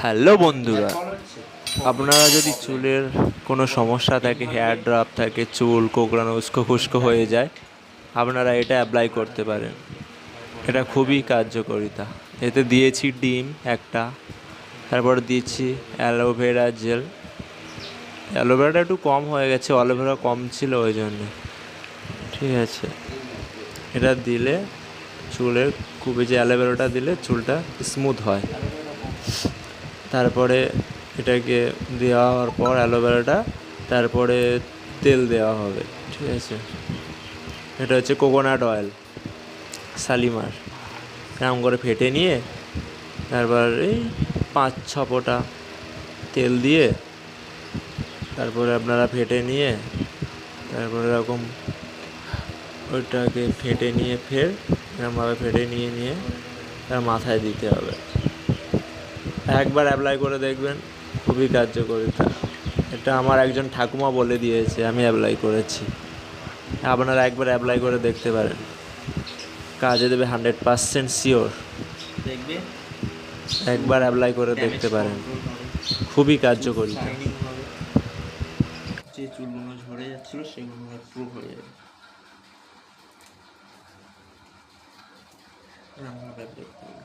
Hello বন্ধুরা, আপনারা যদি চুলের কোনো সমস্যা থাকে, হেয়ার ড্রপ থাকে, চুল কোঁকড়ানো উস্কো খুস্কো হয়ে যায়, আপনারা এটা অ্যাপ্লাই করতে পারেন। এটা খুবই কার্যকারিতা। এতে দিয়েছি ডিম একটা, তারপর দিয়েছি অ্যালোভেরা জেল। অ্যালোভেরাটা একটু কম হয়ে গেছে, অ্যালোভেরা কম ছিল ওই জন্যে। ঠিক আছে, এটা দিলে চুলের খুবই, যে অ্যালোভেরাটা দিলে চুলটা স্মুথ হয়। তারপরে এটাকে দেওয়া হওয়ার পর অ্যালোভেরাটা, তারপরে তেল দেওয়া হবে। ঠিক আছে, এটা হচ্ছে কোকোনাট অয়েল শালিমার। এরকম করে ফেটে নিয়ে তারপর এই 5-6 ফোঁটা তেল দিয়ে তারপরে আপনারা ফেটে নিয়ে তারপরে এরকম ওইটাকে ফেটে নিয়ে ফের এরকমভাবে ফেটে নিয়ে তার মাথায় দিতে হবে। একবার অ্যাপ্লাই করে দেখবেন, খুবই কার্যকারিতা। এটা আমার একজন ঠাকুমা বলে দিয়েছে, আমি অ্যাপ্লাই করেছি। আপনারা একবার অ্যাপ্লাই করে দেখতে পারেন, কাজে দেবে 100% শিওর। দেখবে একবার অ্যাপ্লাই করে দেখতে পারেন, খুবই কার্যকারিতা। যে চুলগুলো ঝরে যাচ্ছিল সেগুলো প্রুভ হয়ে যাবে। এরকমভাবে দেখতে হবে।